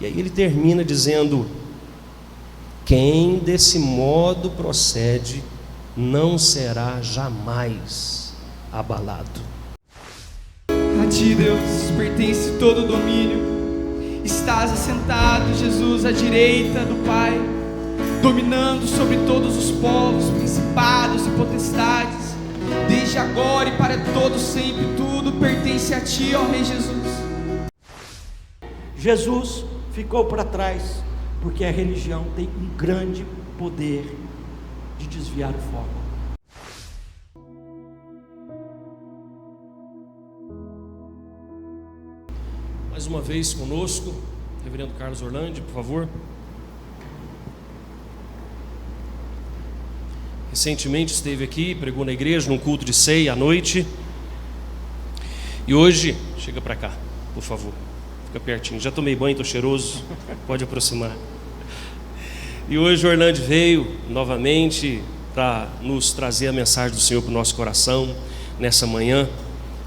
E aí ele termina dizendo: quem desse modo procede não será jamais abalado. A ti, Deus, pertence todo o domínio. Estás assentado, Jesus, à direita do Pai, dominando sobre todos os povos, principados e potestades. Desde agora e para todo sempre, tudo pertence a ti, ó Rei Jesus. Jesus ficou para trás, porque a religião tem um grande poder de desviar o foco. Mais uma vez conosco, Reverendo Carlos Orlandi, por favor. Recentemente esteve aqui, pregou na igreja, num culto de ceia à noite. E hoje, chega para cá, por favor, fica pertinho. Já tomei banho, estou cheiroso, pode aproximar. E hoje o Orlandi veio novamente para nos trazer a mensagem do Senhor para o nosso coração, nessa manhã,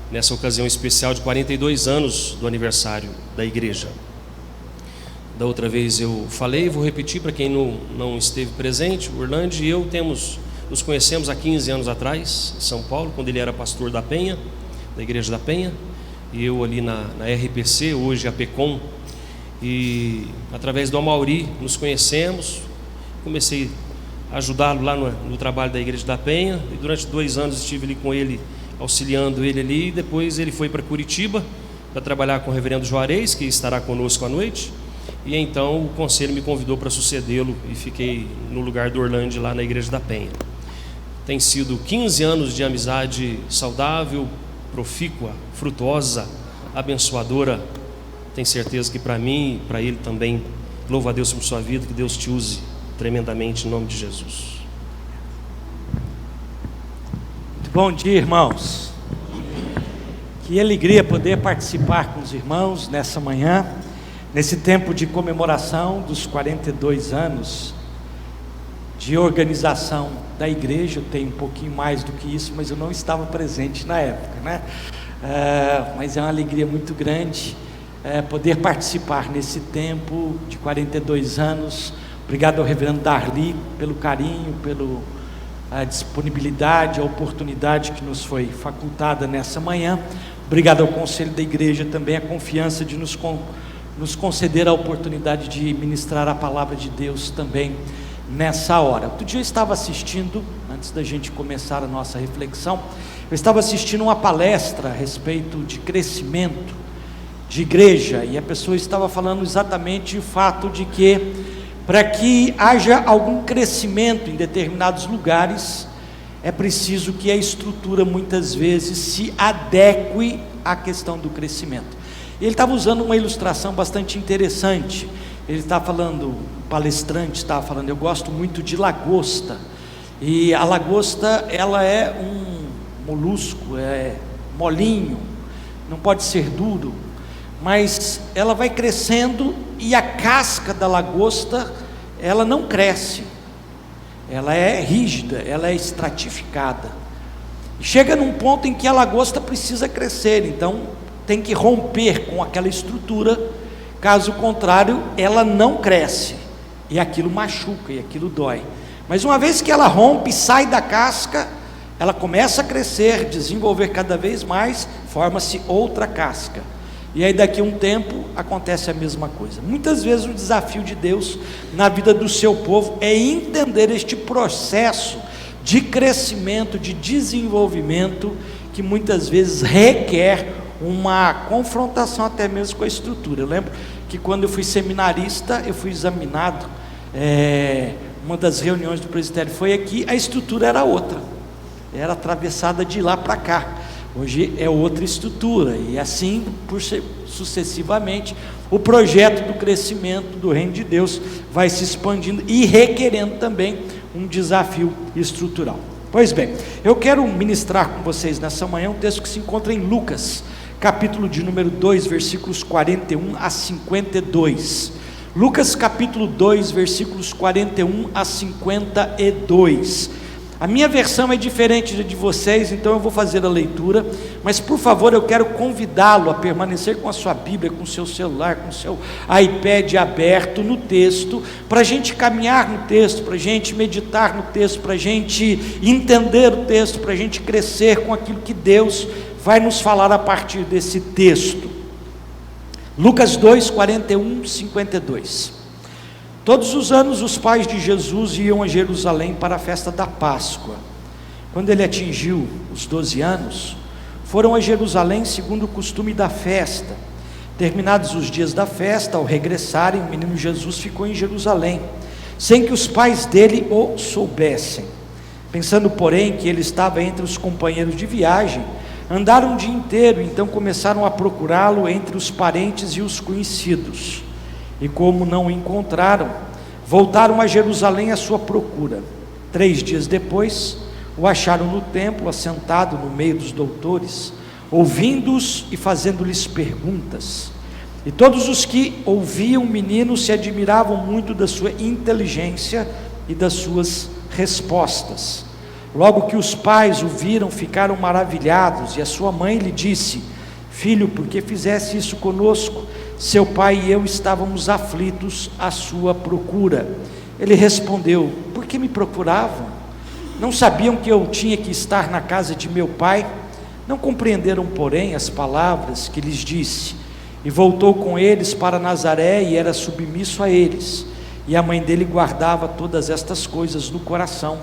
nessa ocasião especial de 42 anos do aniversário da igreja. Da outra vez eu falei, vou repetir para quem não esteve presente. O Orlandi e eu nos conhecemos há 15 anos atrás, em São Paulo, quando ele era pastor da Penha, da igreja da Penha, e eu ali na RPC, hoje a PECOM, e através do Amauri nos conhecemos. Comecei a ajudá-lo lá no trabalho da igreja da Penha, e durante 2 anos estive ali com ele, auxiliando ele ali. Depois ele foi para Curitiba para trabalhar com o reverendo Juarez, que estará conosco à noite, e então o conselho me convidou para sucedê-lo, e fiquei no lugar do Orlandi lá na igreja da Penha. Tem sido 15 anos de amizade saudável, profícua, frutuosa, abençoadora. Tenho certeza que para mim e para ele também. Louvo a Deus por sua vida, que Deus te use tremendamente em nome de Jesus. Muito bom dia, irmãos. Que alegria poder participar com os irmãos nessa manhã, nesse tempo de comemoração dos 42 anos de organização da igreja. Eu tenho um pouquinho mais do que isso, mas eu não estava presente na época, né? Mas é uma alegria muito grande poder participar nesse tempo de 42 anos. Obrigado ao reverendo Darli pelo carinho, pela disponibilidade, a oportunidade que nos foi facultada nessa manhã. Obrigado ao conselho da igreja também, a confiança de nos conceder a oportunidade de ministrar a palavra de Deus também nessa hora. Outro dia eu estava assistindo, antes da gente começar a nossa reflexão, eu estava assistindo uma palestra a respeito de crescimento de igreja, e a pessoa estava falando exatamente o fato de que para que haja algum crescimento em determinados lugares, é preciso que a estrutura muitas vezes se adeque à questão do crescimento. Ele estava usando uma ilustração bastante interessante. Ele estava falando, o palestrante estava falando, eu gosto muito de lagosta, e a lagosta, ela é um molusco, é molinho, não pode ser duro, mas ela vai crescendo, e a casca da lagosta, ela não cresce, ela é rígida, ela é estratificada, chega num ponto em que a lagosta precisa crescer, então tem que romper com aquela estrutura, caso contrário ela não cresce, e aquilo machuca, e aquilo dói. Mas uma vez que ela rompe, sai da casca, ela começa a crescer, desenvolver cada vez mais, forma-se outra casca, e aí daqui a um tempo acontece a mesma coisa. Muitas vezes o desafio de Deus na vida do seu povo é entender este processo de crescimento, de desenvolvimento, que muitas vezes requer uma confrontação até mesmo com a estrutura. Eu lembro que quando eu fui seminarista, eu fui examinado, uma das reuniões do presbitério foi aqui, a estrutura era outra, era atravessada de lá para cá. Hoje é outra estrutura, e assim sucessivamente o projeto do crescimento do reino de Deus vai se expandindo e requerendo também um desafio estrutural. Pois bem, eu quero ministrar com vocês nessa manhã um texto que se encontra em Lucas, capítulo de número 2, versículos 41 a 52. Lucas capítulo 2, versículos 41 a 52. A minha versão é diferente da de vocês, então eu vou fazer a leitura, mas por favor eu quero convidá-lo a permanecer com a sua Bíblia, com o seu celular, com o seu iPad aberto no texto, para a gente caminhar no texto, para a gente meditar no texto, para a gente entender o texto, para a gente crescer com aquilo que Deus vai nos falar a partir desse texto. Lucas 2, 41, 52. Todos os anos os pais de Jesus iam a Jerusalém para a festa da Páscoa. Quando ele atingiu os 12 anos, foram a Jerusalém segundo o costume da festa. Terminados os dias da festa, ao regressarem, o menino Jesus ficou em Jerusalém, sem que os pais dele o soubessem. Pensando, porém, que ele estava entre os companheiros de viagem, andaram o dia inteiro, então começaram a procurá-lo entre os parentes e os conhecidos. E como não o encontraram, voltaram a Jerusalém à sua procura. 3 dias depois, o acharam no templo, assentado no meio dos doutores, ouvindo-os e fazendo-lhes perguntas. E todos os que ouviam o menino se admiravam muito da sua inteligência e das suas respostas. Logo que os pais o viram, ficaram maravilhados, e a sua mãe lhe disse: Filho, por que fizeste isso conosco? Seu pai e eu estávamos aflitos à sua procura. Ele respondeu: Por que me procuravam? Não sabiam que eu tinha que estar na casa de meu pai? Não compreenderam, porém, as palavras que lhes disse. E voltou com eles para Nazaré e era submisso a eles. E a mãe dele guardava todas estas coisas no coração.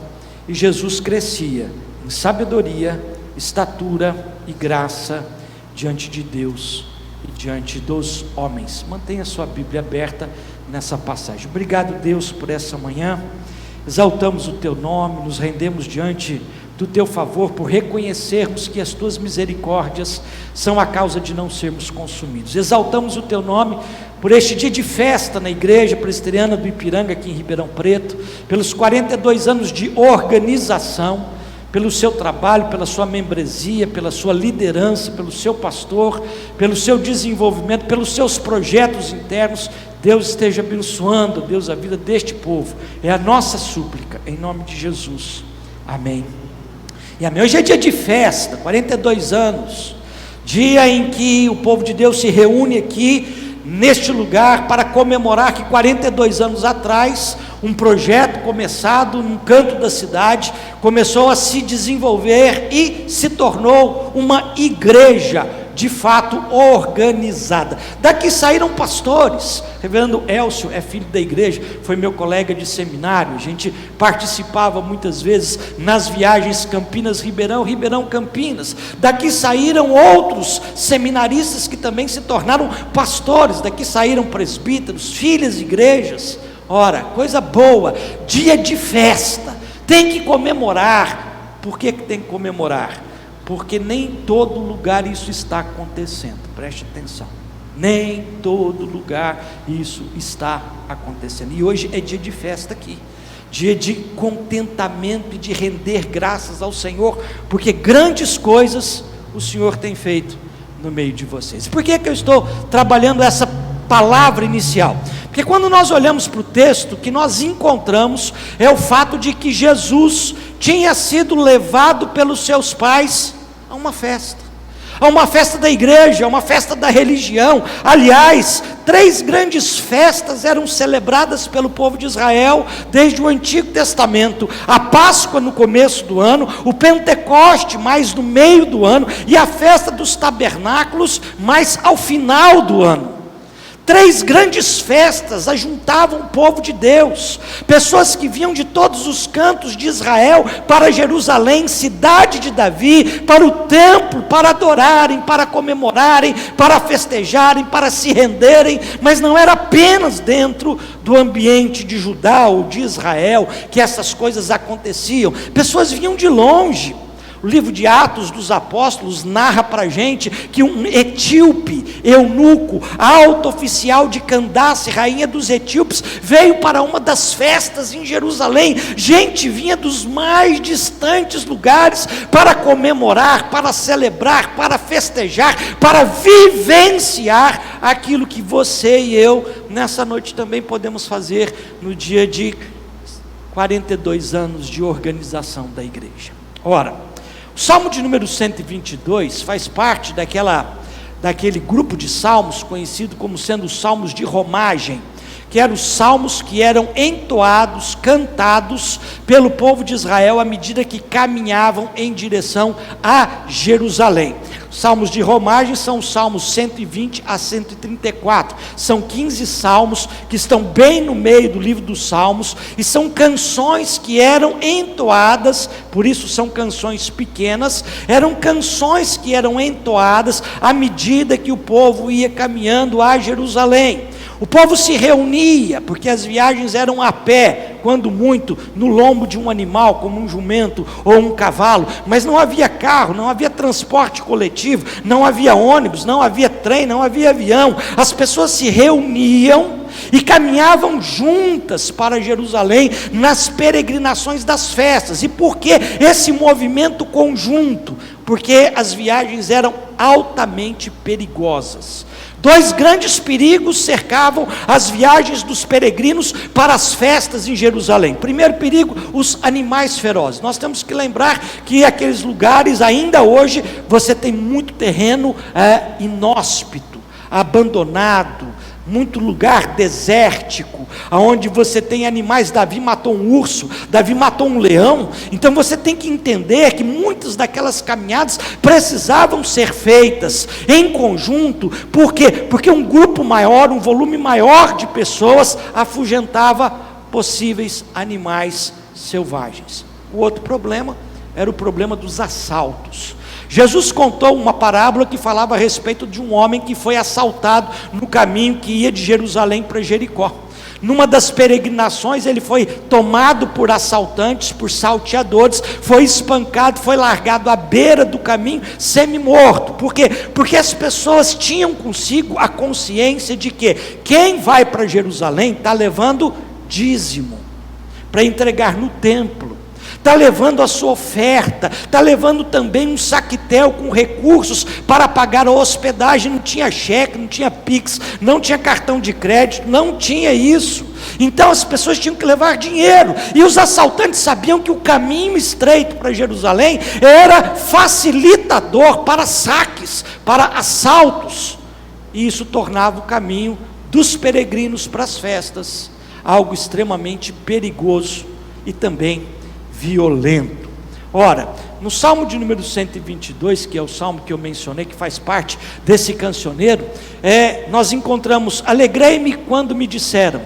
E Jesus crescia em sabedoria, estatura e graça diante de Deus e diante dos homens. Mantenha sua Bíblia aberta nessa passagem. Obrigado, Deus, por essa manhã. Exaltamos o teu nome, nos rendemos diante do teu favor, por reconhecermos que as tuas misericórdias são a causa de não sermos consumidos. Exaltamos o teu nome por este dia de festa na Igreja Presbiteriana do Ipiranga, aqui em Ribeirão Preto, pelos 42 anos de organização, pelo seu trabalho, pela sua membresia, pela sua liderança, pelo seu pastor, pelo seu desenvolvimento, pelos seus projetos internos. Deus esteja abençoando, Deus, a vida deste povo. É a nossa súplica, em nome de Jesus. Amém. E amém. Hoje é dia de festa, 42 anos, dia em que o povo de Deus se reúne aqui, neste lugar, para comemorar que 42 anos atrás, um projeto começado num canto da cidade, começou a se desenvolver e se tornou uma igreja, de fato organizada. Daqui saíram pastores. Reverendo Elcio é filho da igreja, foi meu colega de seminário, a gente participava muitas vezes nas viagens Campinas-Ribeirão, Ribeirão-Campinas. Daqui saíram outros seminaristas que também se tornaram pastores, daqui saíram presbíteros, filhas de igrejas. Ora, coisa boa, dia de festa, tem que comemorar. Por que tem que comemorar? Porque nem em todo lugar isso está acontecendo, preste atenção, nem em todo lugar isso está acontecendo, e hoje é dia de festa aqui, dia de contentamento e de render graças ao Senhor, porque grandes coisas o Senhor tem feito no meio de vocês. Por que eu estou trabalhando essa palavra inicial? Porque quando nós olhamos para o texto, o que nós encontramos é o fato de que Jesus tinha sido levado pelos seus pais a uma festa da igreja, a uma festa da religião. Aliás, 3 grandes festas eram celebradas pelo povo de Israel desde o Antigo Testamento: a Páscoa no começo do ano, o Pentecoste mais no meio do ano, e a festa dos tabernáculos mais ao final do ano. 3 grandes festas ajuntavam o povo de Deus, pessoas que vinham de todos os cantos de Israel para Jerusalém, cidade de Davi, para o templo, para adorarem, para comemorarem, para festejarem, para se renderem. Mas não era apenas dentro do ambiente de Judá ou de Israel que essas coisas aconteciam, pessoas vinham de longe. O livro de Atos dos Apóstolos narra para a gente que um etíope, eunuco, alto oficial de Candace, rainha dos etíopes, veio para uma das festas em Jerusalém. Gente vinha dos mais distantes lugares para comemorar, para celebrar, para festejar, para vivenciar aquilo que você e eu nessa noite também podemos fazer no dia de 42 anos de organização da igreja. Ora, o Salmo de número 122 faz parte daquele grupo de salmos conhecido como sendo os salmos de romagem, que eram os salmos que eram entoados, cantados pelo povo de Israel à medida que caminhavam em direção a Jerusalém. Os salmos de romagem são os salmos 120 a 134, são 15 salmos que estão bem no meio do livro dos salmos, e são canções que eram entoadas, por isso são canções pequenas, eram canções que eram entoadas à medida que o povo ia caminhando a Jerusalém. O povo se reunia, porque as viagens eram a pé, quando muito, no lombo de um animal, como um jumento ou um cavalo, mas não havia carro, não havia transporte coletivo, não havia ônibus, não havia trem, não havia avião. As pessoas se reuniam e caminhavam juntas para Jerusalém nas peregrinações das festas. E por que esse movimento conjunto? Porque as viagens eram altamente perigosas. Dois grandes perigos cercavam as viagens dos peregrinos para as festas em Jerusalém. Primeiro perigo, os animais ferozes. Nós temos que lembrar que aqueles lugares, ainda hoje, você tem muito terreno inóspito, abandonado, muito lugar desértico, aonde você tem animais. Davi matou um urso, Davi matou um leão. Então você tem que entender que muitas daquelas caminhadas precisavam ser feitas em conjunto. Por quê? Porque um grupo maior, um volume maior de pessoas afugentava possíveis animais selvagens. O outro problema era o problema dos assaltos. Jesus contou uma parábola que falava a respeito de um homem que foi assaltado no caminho que ia de Jerusalém para Jericó. Numa das peregrinações ele foi tomado por assaltantes, por salteadores, foi espancado, foi largado à beira do caminho semi-morto. Por quê? Porque as pessoas tinham consigo a consciência de que quem vai para Jerusalém está levando dízimo para entregar no templo, está levando a sua oferta, está levando também um saquetel com recursos para pagar a hospedagem. Não tinha cheque, não tinha Pix, não tinha cartão de crédito, não tinha isso. Então as pessoas tinham que levar dinheiro, e os assaltantes sabiam que o caminho estreito para Jerusalém era facilitador para saques, para assaltos, e isso tornava o caminho dos peregrinos para as festas algo extremamente perigoso e também violento. Ora, no Salmo de número 122, que é o Salmo que eu mencionei, que faz parte desse cancioneiro, nós encontramos: alegrei-me quando me disseram,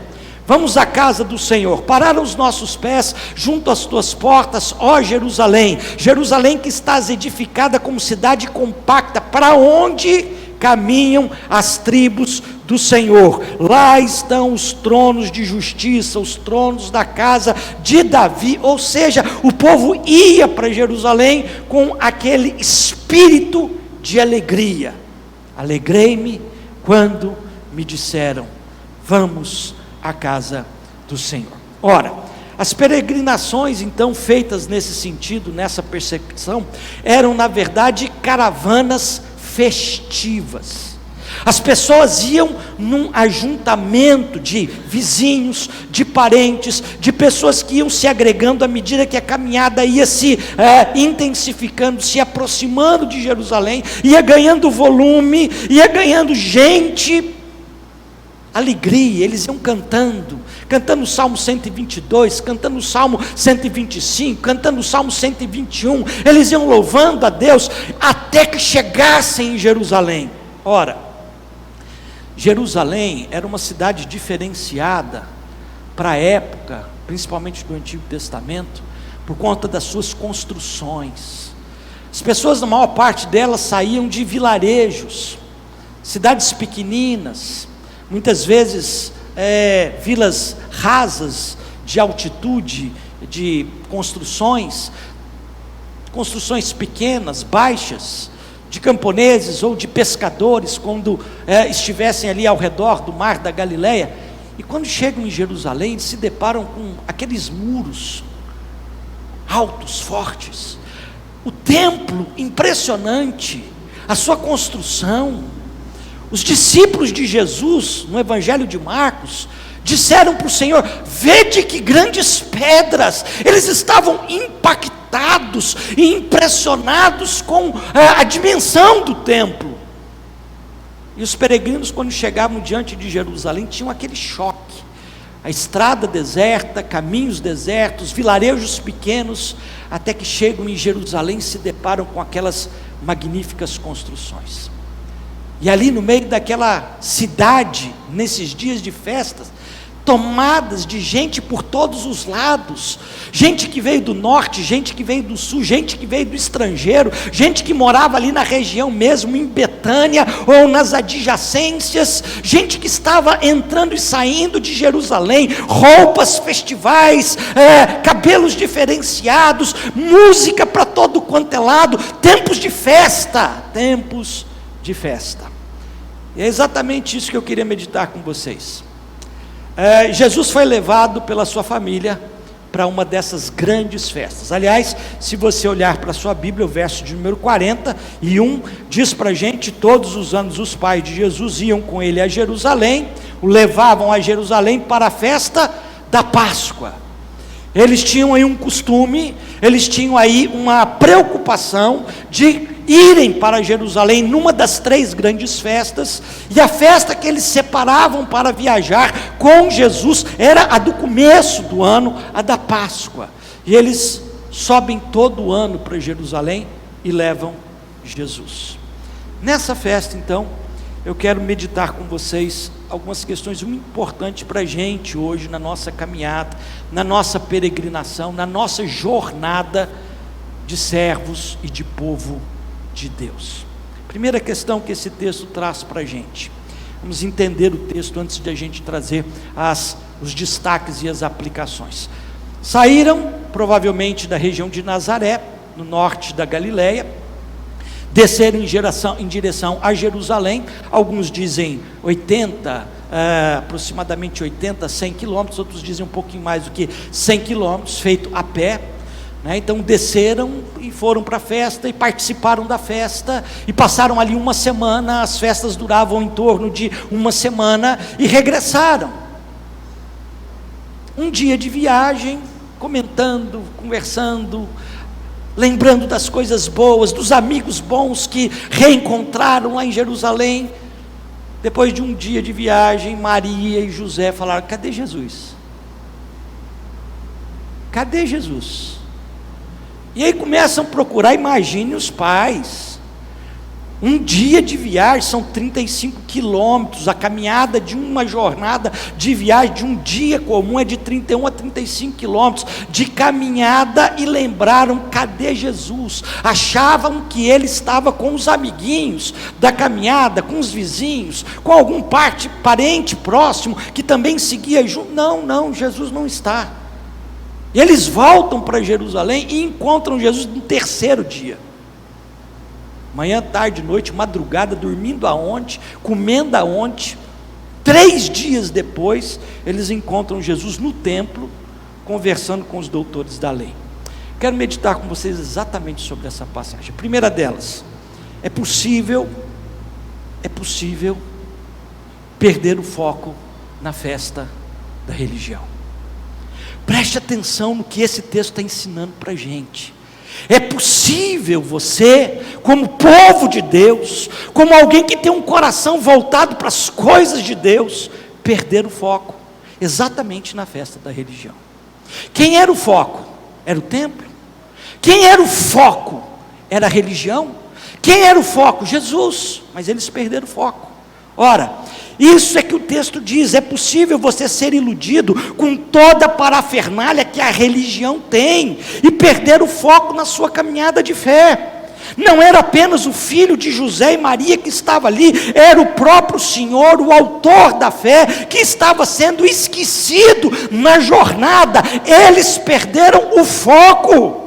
vamos à casa do Senhor. Pararam os nossos pés junto às tuas portas, ó Jerusalém. Jerusalém que estás edificada como cidade compacta, para onde caminham as tribos do Senhor. Lá estão os tronos de justiça, os tronos da casa de Davi. Ou seja, o povo ia para Jerusalém com aquele espírito de alegria. Alegrei-me quando me disseram, vamos à casa do Senhor. Ora, as peregrinações então feitas nesse sentido, nessa percepção, eram na verdade caravanas festivas. As pessoas iam num ajuntamento de vizinhos, de parentes, de pessoas que iam se agregando à medida que a caminhada ia se intensificando, se aproximando de Jerusalém, ia ganhando volume, ia ganhando gente, alegria. Eles iam cantando o Salmo 122, cantando o Salmo 125, cantando o Salmo 121, eles iam louvando a Deus, até que chegassem em Jerusalém. Ora, Jerusalém era uma cidade diferenciada para a época, principalmente do Antigo Testamento, por conta das suas construções. As pessoas, na maior parte delas, saíam de vilarejos, cidades pequeninas, muitas vezes vilas rasas de altitude, de construções pequenas, baixas, de camponeses ou de pescadores, quando estivessem ali ao redor do mar da Galileia. E quando chegam em Jerusalém, eles se deparam com aqueles muros altos, fortes, o templo impressionante, a sua construção. Os discípulos de Jesus, no Evangelho de Marcos, disseram para o Senhor: vede que grandes pedras. Eles estavam impactados e impressionados com a dimensão do templo. E os peregrinos, quando chegavam diante de Jerusalém, tinham aquele choque. A estrada deserta, caminhos desertos, vilarejos pequenos, até que chegam em Jerusalém e se deparam com aquelas magníficas construções. E ali no meio daquela cidade, nesses dias de festas, tomadas de gente por todos os lados, gente que veio do norte, gente que veio do sul, gente que veio do estrangeiro, gente que morava ali na região mesmo, em Betânia ou nas adjacências, gente que estava entrando e saindo de Jerusalém, roupas festivais, cabelos diferenciados, música para todo quanto é lado, tempos de festa. E é exatamente isso que eu queria meditar com vocês. Jesus foi levado pela sua família para uma dessas grandes festas. Aliás, se você olhar para a sua Bíblia, o verso de número 41 diz para a gente: todos os anos os pais de Jesus iam com ele a Jerusalém, o levavam a Jerusalém para a festa da Páscoa. Eles tinham aí um costume, eles tinham aí uma preocupação de irem para Jerusalém numa das 3 grandes festas, e a festa que eles separavam para viajar com Jesus era a do começo do ano, a da Páscoa. E eles sobem todo ano para Jerusalém e levam Jesus. Nessa festa, então, eu quero meditar com vocês algumas questões muito importantes para a gente hoje, na nossa caminhada, na nossa peregrinação, na nossa jornada de servos e de povo de Deus. Primeira questão que esse texto traz para a gente. Vamos entender o texto antes de a gente trazer os destaques e as aplicações. Saíram provavelmente da região de Nazaré, no norte da Galileia, desceram em direção a Jerusalém. Alguns dizem aproximadamente 80, 100 quilômetros, outros dizem um pouquinho mais do que 100 quilômetros, feito a pé. Então desceram e foram para a festa e participaram da festa e passaram ali uma semana. As festas duravam em torno de uma semana e regressaram. Um dia de viagem, comentando, conversando, lembrando das coisas boas, dos amigos bons que reencontraram lá em Jerusalém. Depois de um dia de viagem, Maria e José falaram: cadê Jesus? Cadê Jesus? E aí começam a procurar. Imagine os pais, um dia de viagem, são 35 quilômetros, a caminhada de uma jornada de viagem, de um dia comum, é de 31 a 35 quilômetros, de caminhada, e lembraram: cadê Jesus? Achavam que ele estava com os amiguinhos da caminhada, com os vizinhos, com algum parente próximo, que também seguia junto. Não, Jesus não está. E eles voltam para Jerusalém e encontram Jesus no 3º dia. Manhã, tarde, noite, madrugada, dormindo aonde, comendo aonde. 3 dias depois, eles encontram Jesus no templo, conversando com os doutores da lei. Quero meditar com vocês exatamente sobre essa passagem. A primeira delas: é possível perder o foco na festa da religião. Preste atenção no que esse texto está ensinando para a gente. É possível você, como povo de Deus, como alguém que tem um coração voltado para as coisas de Deus, perder o foco exatamente na festa da religião. Quem era o foco? Era o templo. Quem era o foco? Era a religião. Quem era o foco? Jesus. Mas eles perderam o foco. Ora, isso é que o texto diz: é possível você ser iludido com toda a parafernália que a religião tem e perder o foco na sua caminhada de fé. Não era apenas o filho de José e Maria que estava ali, era o próprio Senhor, o autor da fé, que estava sendo esquecido na jornada. Eles perderam o foco.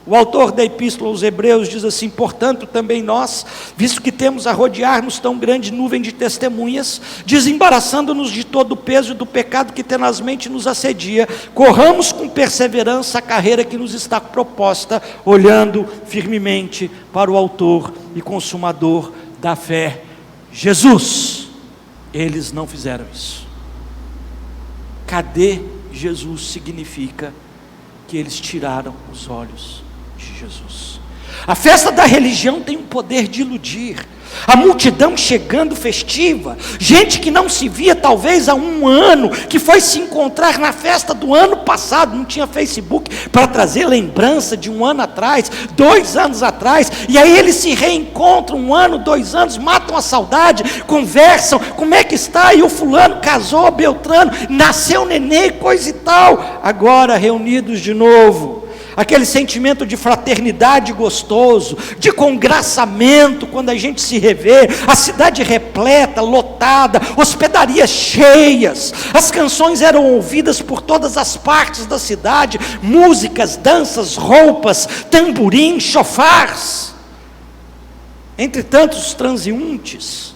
O autor da Epístola aos Hebreus diz assim: portanto também nós, visto que temos a rodear-nos tão grande nuvem de testemunhas, desembaraçando-nos de todo o peso e do pecado que tenazmente nos assedia, corramos com perseverança a carreira que nos está proposta, olhando firmemente para o autor e consumador da fé, Jesus. Eles não fizeram isso. cadê Jesus significa que eles tiraram os olhos de Jesus. A festa da religião tem um poder de iludir. A multidão chegando festiva, gente que não se via talvez há um ano, que foi se encontrar na festa do ano passado, não tinha Facebook para trazer lembrança de um ano atrás, 2 anos atrás, e aí eles se reencontram 1 ano, 2 anos, matam a saudade, conversam, como é que está? E o fulano casou, Beltrano, nasceu nenê, coisa e tal, agora reunidos de novo. Aquele sentimento de fraternidade gostoso, de congraçamento quando a gente se revê, a cidade repleta, lotada, hospedarias cheias, as canções eram ouvidas por todas as partes da cidade, músicas, danças, roupas, tamborins, chofars. Entre tantos transeuntes,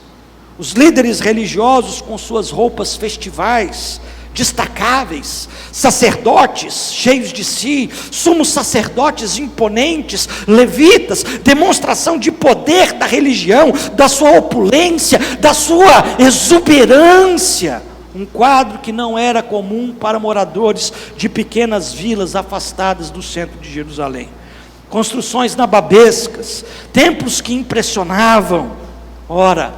os líderes religiosos com suas roupas festivais, destacáveis, sacerdotes cheios de si, sumos sacerdotes imponentes, levitas, demonstração de poder da religião, da sua opulência, da sua exuberância, um quadro que não era comum para moradores de pequenas vilas afastadas do centro de Jerusalém. Construções nababescas, templos que impressionavam. Ora,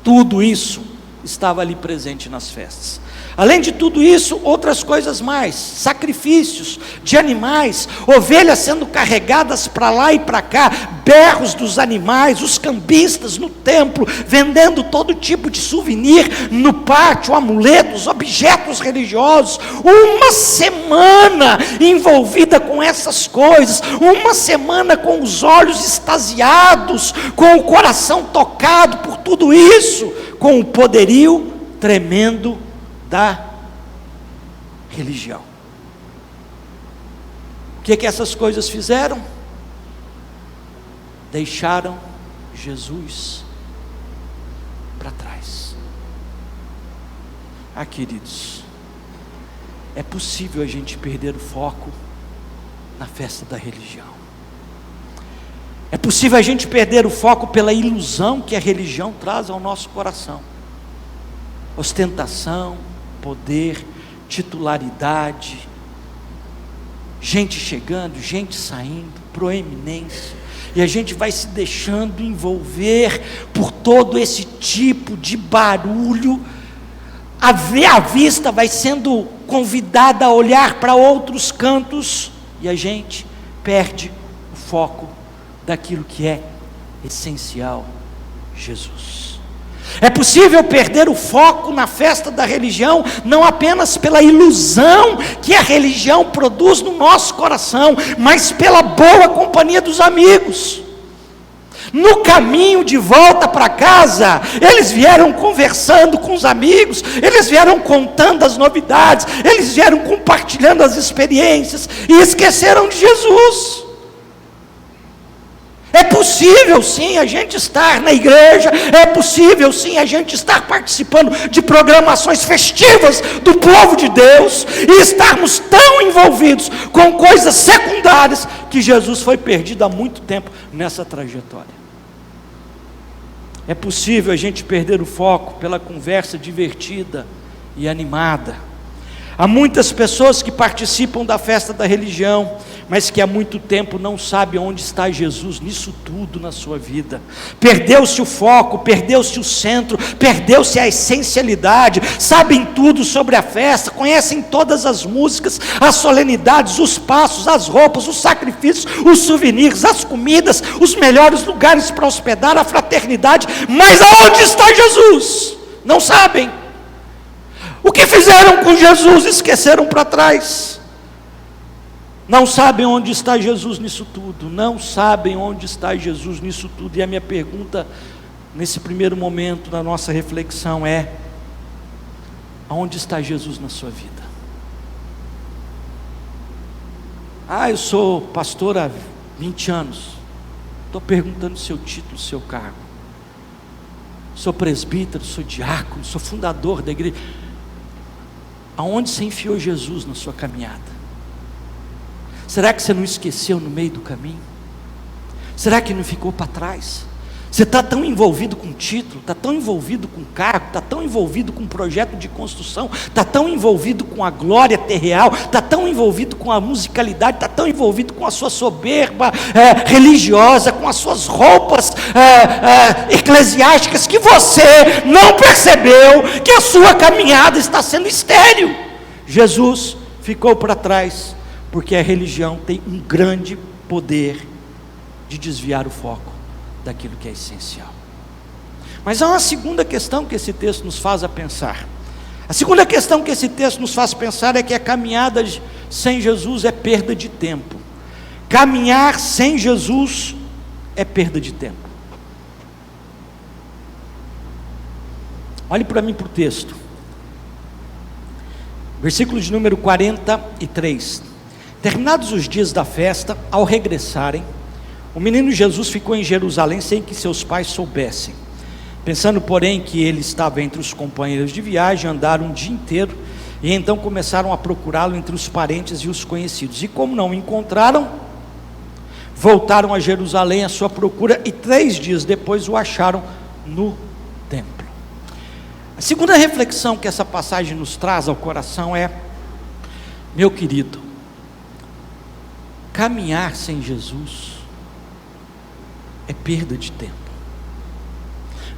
tudo isso estava ali presente nas festas. Além de tudo isso, outras coisas mais, sacrifícios de animais, ovelhas sendo carregadas para lá e para cá, berros dos animais, os cambistas no templo, vendendo todo tipo de souvenir no pátio, amuletos, objetos religiosos, uma semana envolvida com essas coisas, uma semana com os olhos extasiados, com o coração tocado por tudo isso, com o poderio tremendo da religião. O que essas coisas fizeram? Deixaram Jesus para trás. Queridos, é possível a gente perder o foco na festa da religião. É possível a gente perder o foco pela ilusão que a religião traz ao nosso coração. Ostentação, poder, titularidade, gente chegando, gente saindo, proeminência, e a gente vai se deixando envolver por todo esse tipo de barulho, a vista vai sendo convidada a olhar para outros cantos, e a gente perde o foco daquilo que é essencial: Jesus. É possível perder o foco na festa da religião, não apenas pela ilusão que a religião produz no nosso coração, mas pela boa companhia dos amigos. No caminho de volta para casa, eles vieram conversando com os amigos, eles vieram contando as novidades, eles vieram compartilhando as experiências, e esqueceram de Jesus. É possível sim a gente estar na igreja, é possível sim a gente estar participando de programações festivas do povo de Deus, e estarmos tão envolvidos com coisas secundárias, que Jesus foi perdido há muito tempo nessa trajetória. É possível a gente perder o foco pela conversa divertida e animada. Há muitas pessoas que participam da festa da religião, mas que há muito tempo não sabem onde está Jesus nisso tudo na sua vida. Perdeu-se o foco, perdeu-se o centro, perdeu-se a essencialidade. Sabem tudo sobre a festa, conhecem todas as músicas, as solenidades, os passos, as roupas, os sacrifícios, os souvenirs, as comidas, os melhores lugares para hospedar, a fraternidade, mas aonde está Jesus? Não sabem. O que fizeram com Jesus? Esqueceram para trás. Não sabem onde está Jesus nisso tudo. Não sabem onde está Jesus nisso tudo. E a minha pergunta, nesse primeiro momento da nossa reflexão é: aonde está Jesus na sua vida? Eu sou pastor há 20 anos. Estou perguntando seu título, seu cargo. Sou presbítero, sou diácono, sou fundador da igreja. Aonde você enfiou Jesus na sua caminhada? Será que você não esqueceu no meio do caminho? Será que não ficou para trás? Você está tão envolvido com título, está tão envolvido com cargo, está tão envolvido com projeto de construção, está tão envolvido com a glória terreal, está tão envolvido com a musicalidade, está tão envolvido com a sua soberba religiosa, com as suas roupas eclesiásticas, que você não percebeu que a sua caminhada está sendo estéril. Jesus ficou para trás, porque a religião tem um grande poder de desviar o foco daquilo que é essencial. Mas há uma segunda questão que esse texto nos faz a pensar. A segunda questão que esse texto nos faz pensar é que a caminhada sem Jesus é perda de tempo. Caminhar sem Jesus é perda de tempo. Olhe para mim para o texto. Versículo de número 43. Terminados os dias da festa, ao regressarem, o menino Jesus ficou em Jerusalém sem que seus pais soubessem. Pensando, porém, que ele estava entre os companheiros de viagem, andaram um dia inteiro, e então começaram a procurá-lo entre os parentes e os conhecidos. E como não o encontraram, voltaram a Jerusalém à sua procura, e 3 dias depois o acharam no templo. A segunda reflexão que essa passagem nos traz ao coração é: meu querido, caminhar sem Jesus é perda de tempo.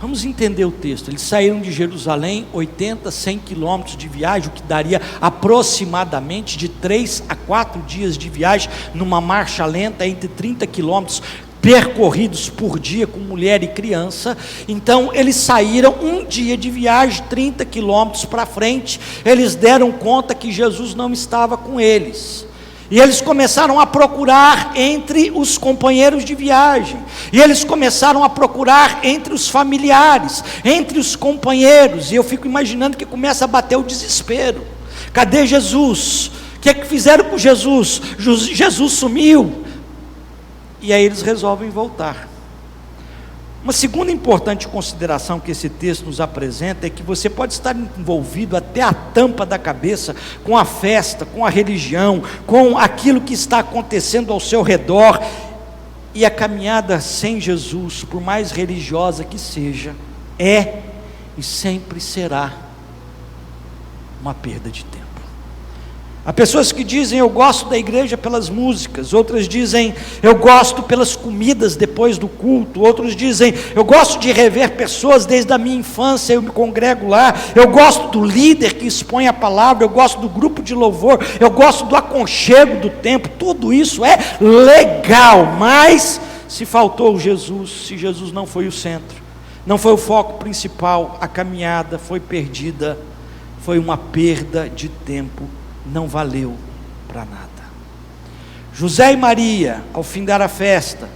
Vamos entender o texto. Eles saíram de Jerusalém, 80, 100 quilômetros de viagem, o que daria aproximadamente de 3 a 4 dias de viagem, numa marcha lenta, entre 30 quilômetros percorridos por dia, com mulher e criança. Então eles saíram um dia de viagem, 30 quilômetros para frente. Eles deram conta que Jesus não estava com eles, e eles começaram a procurar entre os companheiros de viagem, e eles começaram a procurar entre os familiares, entre os companheiros, e eu fico imaginando que começa a bater o desespero. Cadê Jesus? O que é que fizeram com Jesus? Jesus sumiu. E aí eles resolvem voltar. Uma segunda importante consideração que esse texto nos apresenta é que você pode estar envolvido até a tampa da cabeça com a festa, com a religião, com aquilo que está acontecendo ao seu redor, e a caminhada sem Jesus, por mais religiosa que seja, é e sempre será uma perda de tempo. Há pessoas que dizem: eu gosto da igreja pelas músicas. Outras dizem: eu gosto pelas comidas depois do culto. Outros dizem: eu gosto de rever pessoas desde a minha infância, eu me congrego lá. Eu gosto do líder que expõe a palavra. Eu gosto do grupo de louvor. Eu gosto do aconchego do tempo. Tudo isso é legal, mas se faltou Jesus, se Jesus não foi o centro, não foi o foco principal, a caminhada foi perdida, foi uma perda de tempo. Não valeu para nada. José e Maria, ao findar a festa,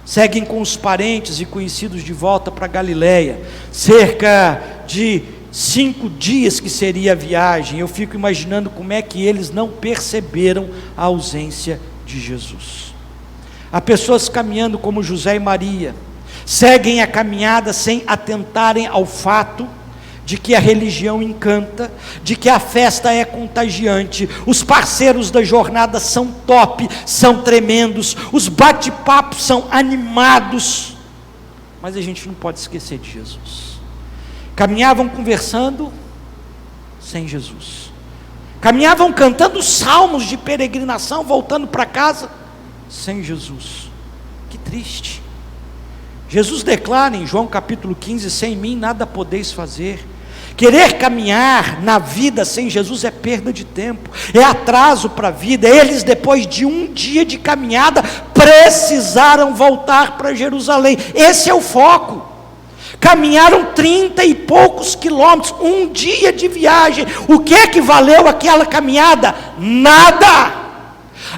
seguem com os parentes e conhecidos de volta para Galileia, cerca de 5 dias que seria a viagem. Eu fico imaginando como é que eles não perceberam a ausência de Jesus. Há pessoas caminhando como José e Maria, seguem a caminhada sem atentarem ao fato de que a religião encanta, de que a festa é contagiante, os parceiros da jornada são top, são tremendos, os bate-papos são animados, mas a gente não pode esquecer de Jesus. Caminhavam conversando sem Jesus, caminhavam cantando salmos de peregrinação, voltando para casa sem Jesus. Que triste. Jesus declara em João capítulo 15: sem mim nada podeis fazer. Querer caminhar na vida sem Jesus é perda de tempo, é atraso para a vida. Eles, depois de um dia de caminhada, precisaram voltar para Jerusalém. Esse é o foco. Caminharam 30 e poucos quilômetros, um dia de viagem. O que é que valeu aquela caminhada? Nada,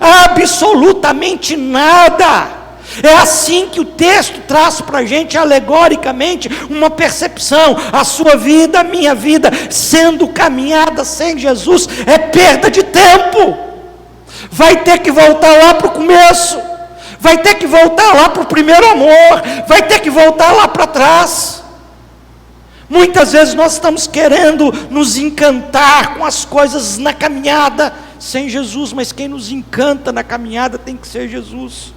absolutamente nada. É assim que o texto traz para a gente, alegoricamente, uma percepção. A sua vida, a minha vida, sendo caminhada sem Jesus, é perda de tempo. Vai ter que voltar lá para o começo, vai ter que voltar lá para o primeiro amor, vai ter que voltar lá para trás. Muitas vezes nós estamos querendo nos encantar com as coisas na caminhada sem Jesus, mas quem nos encanta na caminhada tem que ser Jesus.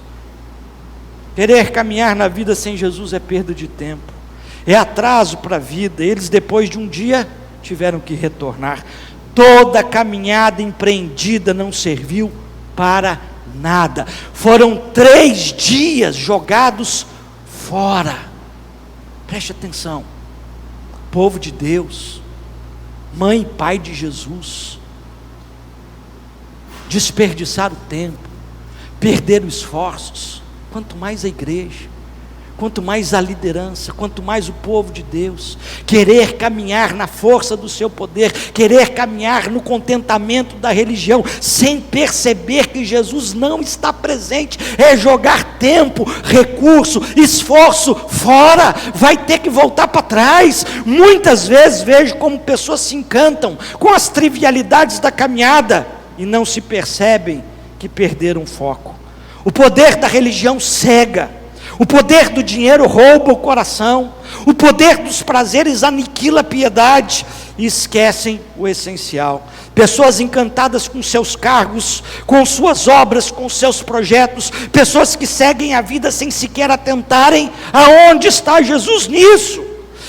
Querer caminhar na vida sem Jesus é perda de tempo, é atraso para a vida. Eles, depois de um dia, tiveram que retornar. Toda a caminhada empreendida não serviu para nada. Foram 3 dias jogados fora. Preste atenção, povo de Deus, mãe e pai de Jesus, desperdiçaram o tempo, perderam esforços. Quanto mais a igreja, quanto mais a liderança, quanto mais o povo de Deus, querer caminhar na força do seu poder, querer caminhar no contentamento da religião, sem perceber que Jesus não está presente, é jogar tempo, recurso, esforço fora, vai ter que voltar para trás. Muitas vezes vejo como pessoas se encantam com as trivialidades da caminhada, e não se percebem que perderam o foco. O poder da religião cega, o poder do dinheiro rouba o coração, o poder dos prazeres aniquila a piedade, e esquecem o essencial. Pessoas encantadas com seus cargos, com suas obras, com seus projetos, pessoas que seguem a vida sem sequer atentarem aonde está Jesus nisso,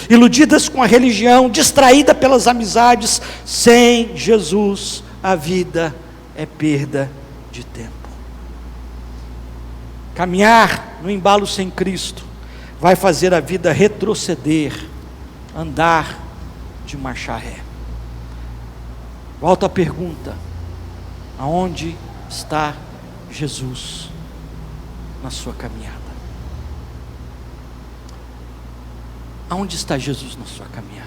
iludidas com a religião, distraída pelas amizades. Sem Jesus a vida é perda de tempo. Caminhar no embalo sem Cristo vai fazer a vida retroceder, andar de marcha ré. Volto à pergunta: aonde está Jesus na sua caminhada? Aonde está Jesus na sua caminhada?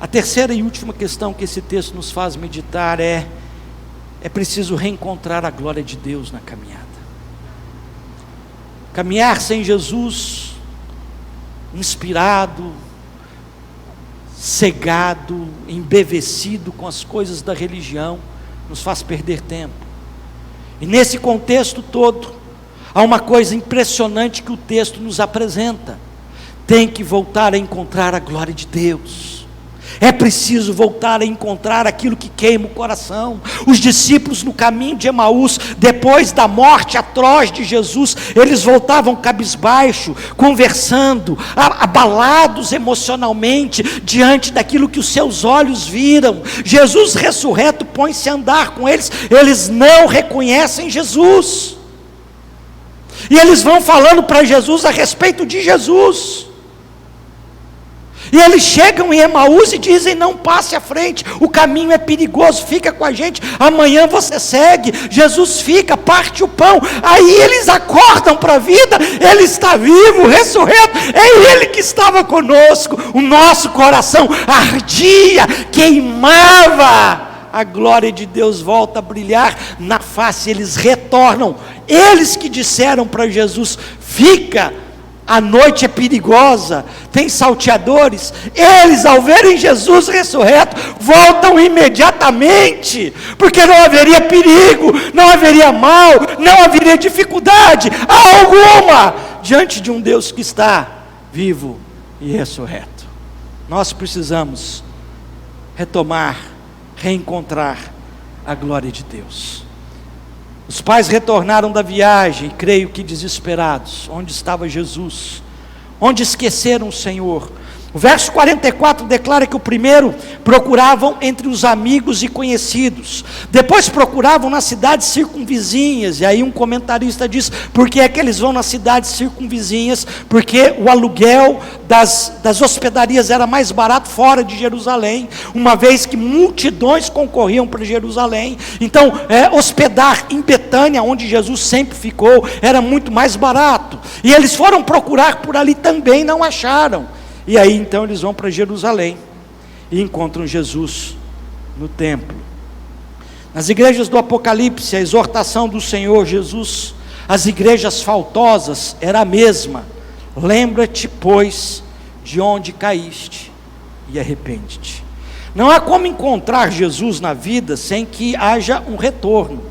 A terceira e última questão que esse texto nos faz meditar é preciso reencontrar a glória de Deus na caminhada. Caminhar sem Jesus, inspirado, cegado, embevecido com as coisas da religião, nos faz perder tempo. E nesse contexto todo, há uma coisa impressionante que o texto nos apresenta: tem que voltar a encontrar a glória de Deus. É preciso voltar a encontrar aquilo que queima o coração. Os discípulos no caminho de Emaús, depois da morte atroz de Jesus, eles voltavam cabisbaixo, conversando, abalados emocionalmente, diante daquilo que os seus olhos viram. Jesus ressurreto põe-se a andar com eles, eles não reconhecem Jesus, e eles vão falando para Jesus a respeito de Jesus. E eles chegam em Emaús e dizem: não passe à frente, o caminho é perigoso, fica com a gente, amanhã você segue. Jesus fica, parte o pão. Aí eles acordam para a vida, Ele está vivo, ressurreto, é Ele que estava conosco. O nosso coração ardia, queimava, a glória de Deus volta a brilhar na face. Eles retornam, eles que disseram para Jesus: fica, a noite é perigosa, tem salteadores. Eles, ao verem Jesus ressurreto, voltam imediatamente, porque não haveria perigo, não haveria mal, não haveria dificuldade alguma diante de um Deus que está vivo e ressurreto. Nós precisamos retomar, reencontrar a glória de Deus. Os pais retornaram da viagem, creio que desesperados. Onde estava Jesus? Onde esqueceram o Senhor? O verso 44 declara que o primeiro procuravam entre os amigos e conhecidos, depois procuravam nas cidades circunvizinhas. E aí um comentarista diz: por que é que eles vão nas cidades circunvizinhas? Porque o aluguel das hospedarias era mais barato fora de Jerusalém, uma vez que multidões concorriam para Jerusalém. Então hospedar em Betânia, onde Jesus sempre ficou, era muito mais barato. E eles foram procurar por ali também, não acharam. E aí então eles vão para Jerusalém e encontram Jesus no templo. Nas igrejas do Apocalipse, a exortação do Senhor Jesus às igrejas faltosas era a mesma: lembra-te, pois, de onde caíste e arrepende-te. Não há como encontrar Jesus na vida sem que haja um retorno,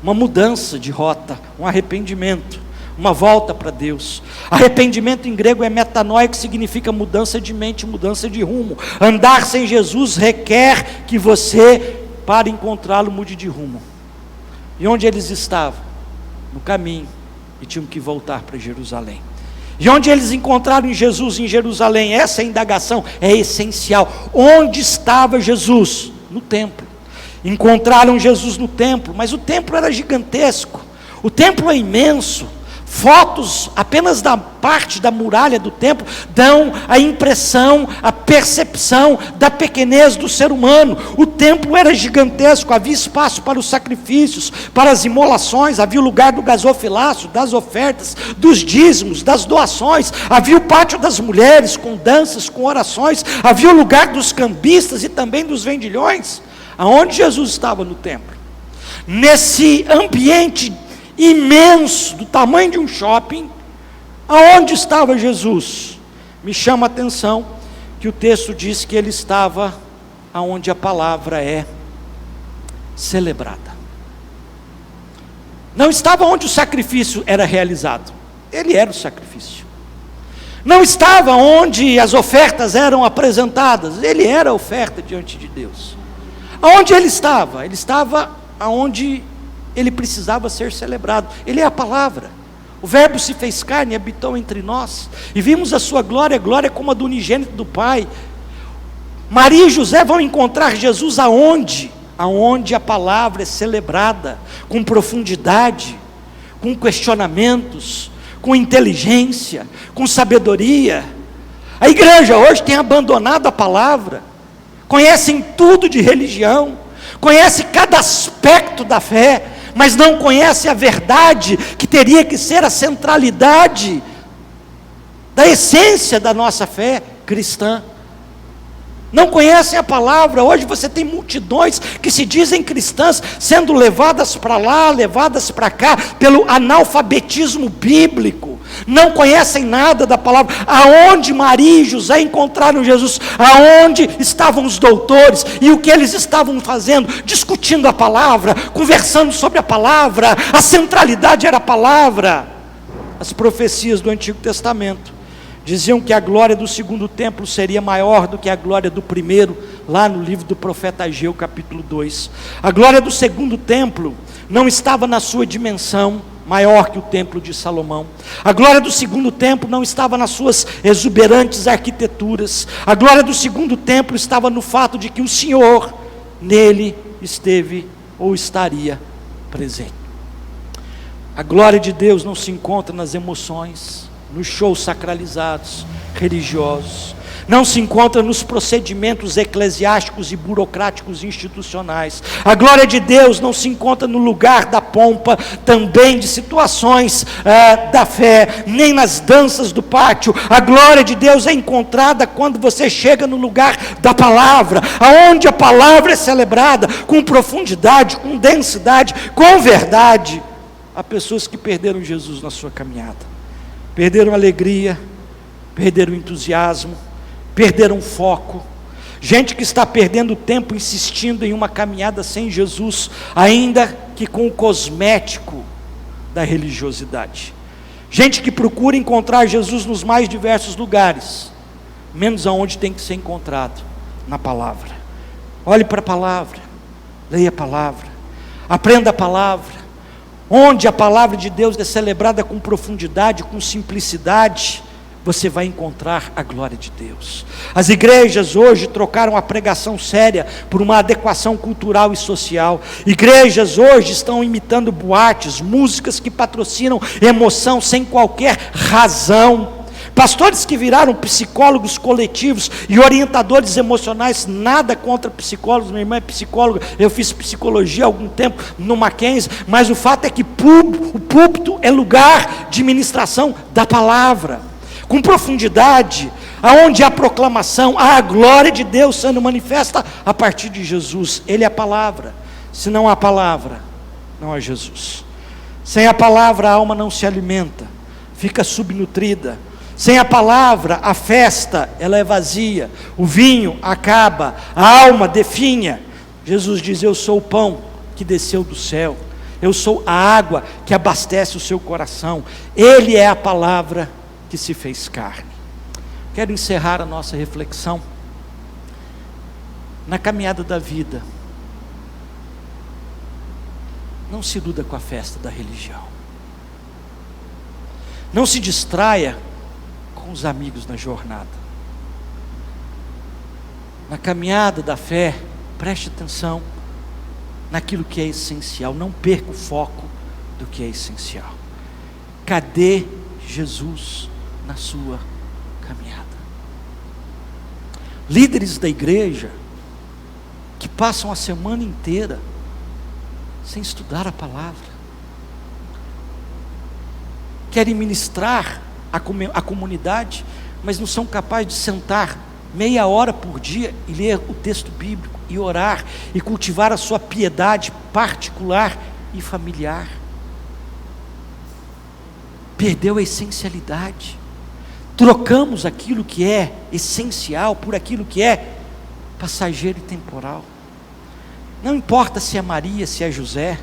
uma mudança de rota, um arrependimento, uma volta para Deus. Arrependimento em grego é metanoia, que significa mudança de mente, mudança de rumo. Andar sem Jesus requer que você, para encontrá-lo, mude de rumo. E onde eles estavam? No caminho e tinham que voltar para Jerusalém. E onde eles encontraram Jesus em Jerusalém? Essa indagação é essencial. Onde estava Jesus? No templo. Encontraram Jesus no templo, mas o templo era gigantesco, o templo é imenso. Fotos apenas da parte da muralha do templo dão a impressão, a percepção da pequenez do ser humano. O templo era gigantesco, havia espaço para os sacrifícios, para as imolações, havia o lugar do gasofilácio, das ofertas, dos dízimos, das doações, havia o pátio das mulheres, com danças, com orações, havia o lugar dos cambistas e também dos vendilhões. Aonde Jesus estava? No templo. Nesse ambiente imenso, do tamanho de um shopping, aonde estava Jesus? Me chama a atenção que o texto diz que ele estava aonde a palavra é celebrada. Não estava onde o sacrifício era realizado, ele era o sacrifício. Não estava onde as ofertas eram apresentadas, ele era a oferta diante de Deus. Aonde ele estava? Ele estava aonde ele precisava ser celebrado. Ele é a palavra. O verbo se fez carne e habitou entre nós, e vimos a sua glória, glória como a do unigênito do Pai. Maria e José vão encontrar Jesus aonde? Aonde a palavra é celebrada, com profundidade, com questionamentos, com inteligência, com sabedoria. A igreja hoje tem abandonado a palavra, conhecem tudo de religião, conhece cada aspecto da fé, mas não conhece a verdade, que teria que ser a centralidade da essência da nossa fé cristã. Não conhecem a palavra. Hoje você tem multidões que se dizem cristãs, sendo levadas para lá, levadas para cá, pelo analfabetismo bíblico. Não conhecem nada da palavra. Aonde Maria e José encontraram Jesus? Aonde estavam os doutores? E o que eles estavam fazendo? Discutindo a palavra, conversando sobre a palavra. A centralidade era a palavra. As profecias do Antigo Testamento diziam que a glória do segundo templo seria maior do que a glória do primeiro, lá no livro do profeta Ageu, capítulo 2. A glória do segundo templo não estava na sua dimensão maior que o templo de Salomão. A glória do segundo templo não estava nas suas exuberantes arquiteturas. A glória do segundo templo estava no fato de que o Senhor nele esteve ou estaria presente. A glória de Deus não se encontra nas emoções, nos shows sacralizados, religiosos. Não se encontra nos procedimentos eclesiásticos e burocráticos institucionais. A glória de Deus não se encontra no lugar da pompa, também de situações da fé, nem nas danças do pátio. A glória de Deus é encontrada quando você chega no lugar da palavra, aonde a palavra é celebrada com profundidade, com densidade, com verdade. Há pessoas que perderam Jesus na sua caminhada. Perderam a alegria, perderam o entusiasmo, perderam o foco. Gente que está perdendo tempo insistindo em uma caminhada sem Jesus, ainda que com o cosmético da religiosidade. Gente que procura encontrar Jesus nos mais diversos lugares, menos aonde tem que ser encontrado, na palavra. Olhe para a palavra, leia a palavra, aprenda a palavra. Onde a palavra de Deus é celebrada com profundidade, com simplicidade, você vai encontrar a glória de Deus. As igrejas hoje trocaram a pregação séria por uma adequação cultural e social. Igrejas hoje estão imitando boates, músicas que patrocinam emoção sem qualquer razão. Pastores que viraram psicólogos coletivos e orientadores emocionais. Nada contra psicólogos, minha irmã é psicóloga, eu fiz psicologia há algum tempo no Mackenzie, mas o fato é que o púlpito é lugar de ministração da palavra, com profundidade, aonde há proclamação, há a glória de Deus sendo manifesta a partir de Jesus. Ele é a palavra. Se não há palavra, não há Jesus. Sem a palavra a alma não se alimenta, fica subnutrida. Sem a palavra, a festa, ela é vazia, o vinho acaba, a alma definha. Jesus diz: eu sou o pão que desceu do céu, eu sou a água que abastece o seu coração. Ele é a palavra que se fez carne. Quero encerrar a nossa reflexão na caminhada da vida. Não se iluda com a festa da religião. Não se distraia com os amigos na jornada. Na caminhada da fé, preste atenção naquilo que é essencial. Não perca o foco do que é essencial. Cadê Jesus na sua caminhada? Líderes da igreja que passam a semana inteira sem estudar a palavra, querem ministrar a comunidade, mas não são capazes de sentar meia hora por dia e ler o texto bíblico, e orar, e cultivar a sua piedade particular e familiar. Perdeu a essencialidade. Trocamos aquilo que é essencial por aquilo que é passageiro e temporal. Não importa se é Maria, se é José,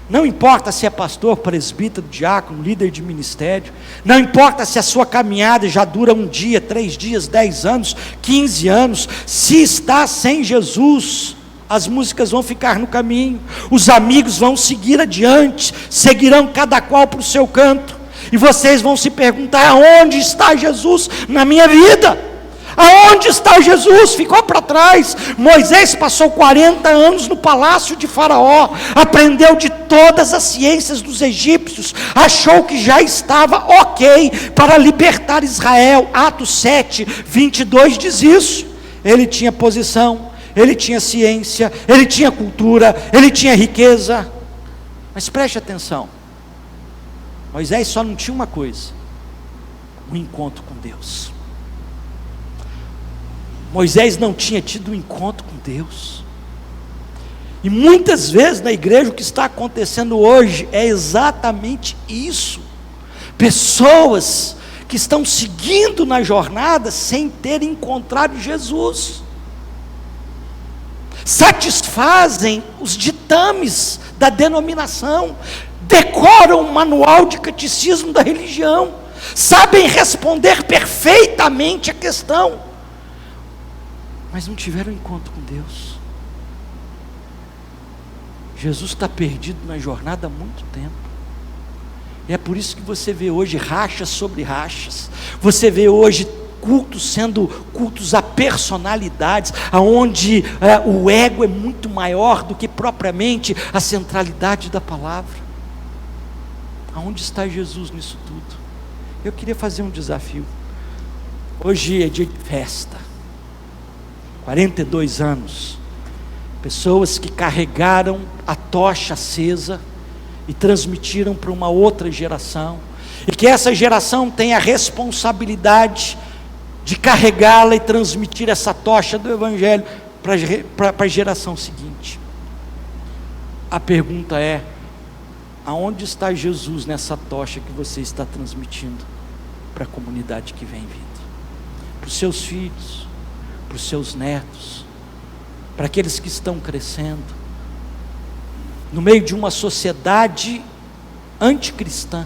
não importa se é pastor, presbítero, diácono, líder de ministério, não importa se a sua caminhada já dura 1 dia, 3 dias, 10 anos, 15 anos, se está sem Jesus, as músicas vão ficar no caminho, os amigos vão seguir adiante, seguirão cada qual para o seu canto, e vocês vão se perguntar: aonde está Jesus na minha vida? Aonde está Jesus? Ficou para trás. Moisés passou 40 anos no palácio de Faraó, aprendeu de todas as ciências dos egípcios, achou que já estava ok para libertar Israel. Atos 7, 22 diz isso. Ele tinha posição, ele tinha ciência, ele tinha cultura, ele tinha riqueza. Mas preste atenção, Moisés só não tinha uma coisa: um encontro com Deus. Moisés não tinha tido um encontro com Deus. E muitas vezes na igreja o que está acontecendo hoje é exatamente isso. Pessoas que estão seguindo na jornada sem ter encontrado Jesus. Satisfazem os ditames da denominação, decoram o manual de catecismo da religião, sabem responder perfeitamente a questão, mas não tiveram encontro com Deus. Jesus está perdido na jornada há muito tempo. E é por isso que você vê hoje rachas sobre rachas. Você vê hoje cultos sendo cultos a personalidades, aonde o ego é muito maior do que propriamente a centralidade da palavra. Aonde está Jesus nisso tudo? Eu queria fazer um desafio. Hoje é dia de festa. 42 anos, pessoas que carregaram a tocha acesa e transmitiram para uma outra geração, e que essa geração tem a responsabilidade de carregá-la e transmitir essa tocha do Evangelho para a geração seguinte. A pergunta é: aonde está Jesus nessa tocha que você está transmitindo para a comunidade que vem vindo? Para os seus filhos, para os seus netos, para aqueles que estão crescendo, no meio de uma sociedade anticristã.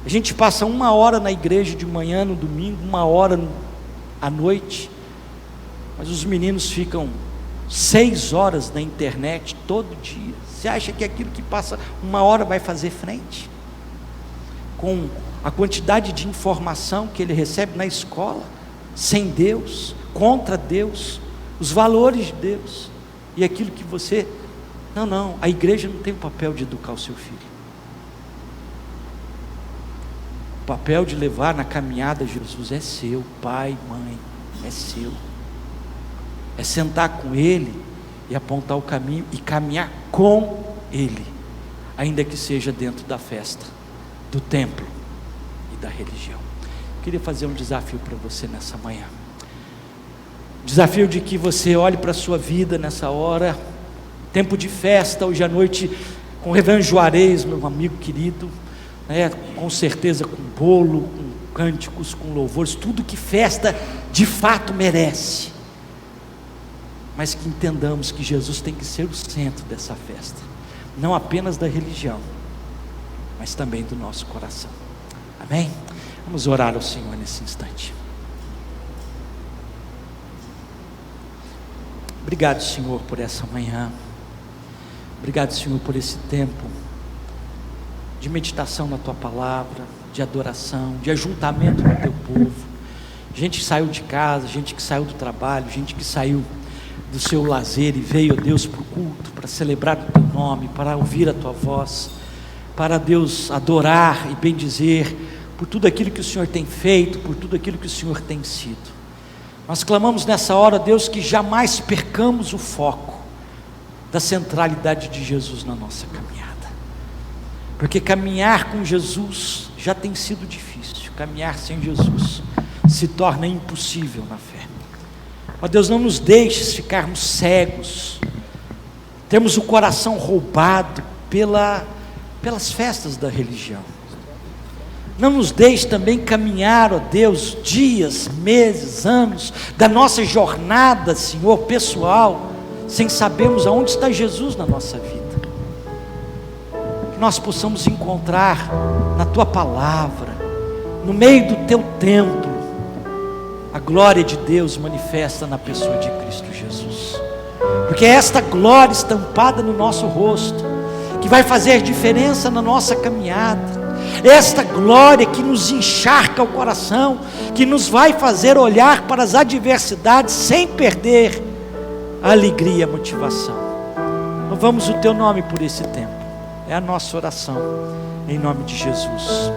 A gente passa 1 hora na igreja de manhã, no domingo, 1 hora à noite, mas os meninos ficam 6 horas na internet todo dia. Você acha que aquilo que passa 1 hora vai fazer frente com a quantidade de informação que ele recebe na escola, sem Deus, contra Deus, os valores de Deus, e aquilo que você... Não, a igreja não tem o papel de educar o seu filho. O papel de levar na caminhada Jesus é seu, pai, mãe, é seu. É sentar com ele e apontar o caminho e caminhar com ele, ainda que seja dentro da festa, do templo e da religião. Eu queria fazer um desafio para você nessa manhã. Desafio de que você olhe para a sua vida nessa hora, tempo de festa, hoje à noite, com o Reverendo Juarez, meu amigo querido, né, com certeza com bolo, com cânticos, com louvores, tudo que festa de fato merece, mas que entendamos que Jesus tem que ser o centro dessa festa, não apenas da religião, mas também do nosso coração. Amém? Vamos orar ao Senhor nesse instante. Obrigado, Senhor, por essa manhã. Obrigado, Senhor, por esse tempo de meditação na tua palavra, de adoração, de ajuntamento com o teu povo. Gente que saiu de casa, gente que saiu do trabalho, gente que saiu do seu lazer e veio, ó Deus, para o culto, para celebrar o teu nome, para ouvir a tua voz, para, Deus, adorar e bendizer por tudo aquilo que o Senhor tem feito, por tudo aquilo que o Senhor tem sido. Nós clamamos nessa hora, Deus, que jamais percamos o foco da centralidade de Jesus na nossa caminhada, porque caminhar com Jesus já tem sido difícil, caminhar sem Jesus se torna impossível na fé. Ó Deus, não nos deixes ficarmos cegos, temos o coração roubado pelas festas da religião. Não nos deixe também caminhar, ó Deus, dias, meses, anos da nossa jornada, Senhor, pessoal, sem sabermos aonde está Jesus na nossa vida. Que nós possamos encontrar na tua palavra, no meio do teu templo, a glória de Deus manifesta na pessoa de Cristo Jesus, porque é esta glória estampada no nosso rosto que vai fazer diferença na nossa caminhada, esta glória que nos encharca o coração, que nos vai fazer olhar para as adversidades sem perder a alegria e a motivação. Louvamos o teu nome por esse tempo, é a nossa oração, em nome de Jesus.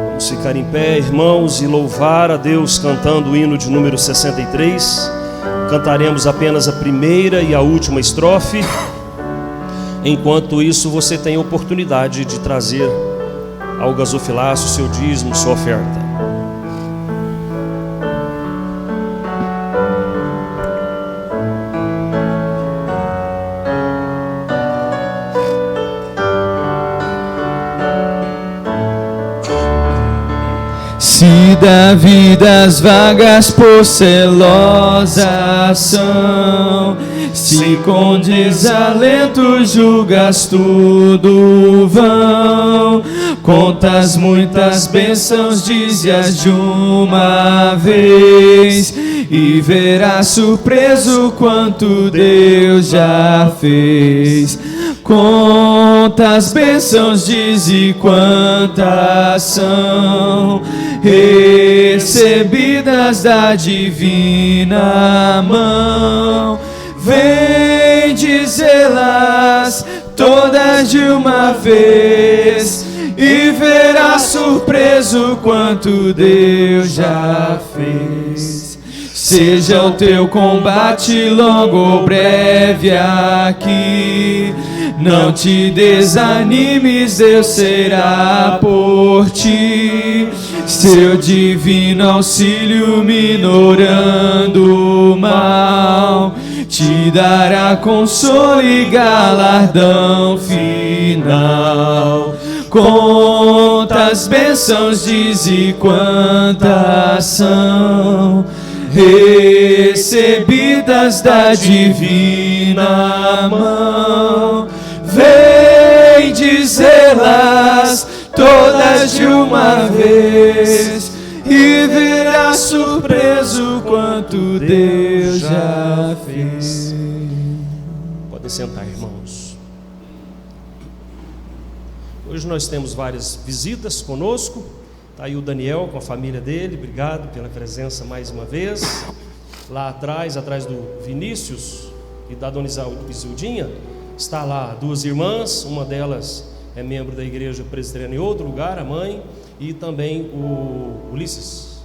Vamos ficar em pé, irmãos, e louvar a Deus cantando o hino de número 63. Cantaremos apenas a primeira e a última estrofe. Enquanto isso, você tem a oportunidade de trazer ao gasofilácio seu dízimo, sua oferta. Se da vida as vagas por celosas são, se com desalento julgas tudo vão, contas muitas bênçãos, dize-as de uma vez, e verás surpreso quanto Deus já fez. Quantas bênçãos diz e quantas são recebidas da divina mão. Vem dizê-las todas de uma vez, e verás surpreso quanto Deus já fez. Seja o teu combate longo ou breve aqui, não te desanimes, Deus será por ti. Seu divino auxílio minorando o mal, te dará consolo e galardão final. Quantas bênçãos diz e quantas são recebidas da divina mão. Vem dizê-las todas de uma vez, e verás surpreso quanto Deus já fez. Podem sentar, irmãos. Hoje nós temos várias visitas conosco. Está aí o Daniel com a família dele, obrigado pela presença mais uma vez. Lá atrás do Vinícius e da Dona Isildinha, está lá duas irmãs, uma delas é membro da igreja presbiteriana em outro lugar, a mãe, e também o Ulisses.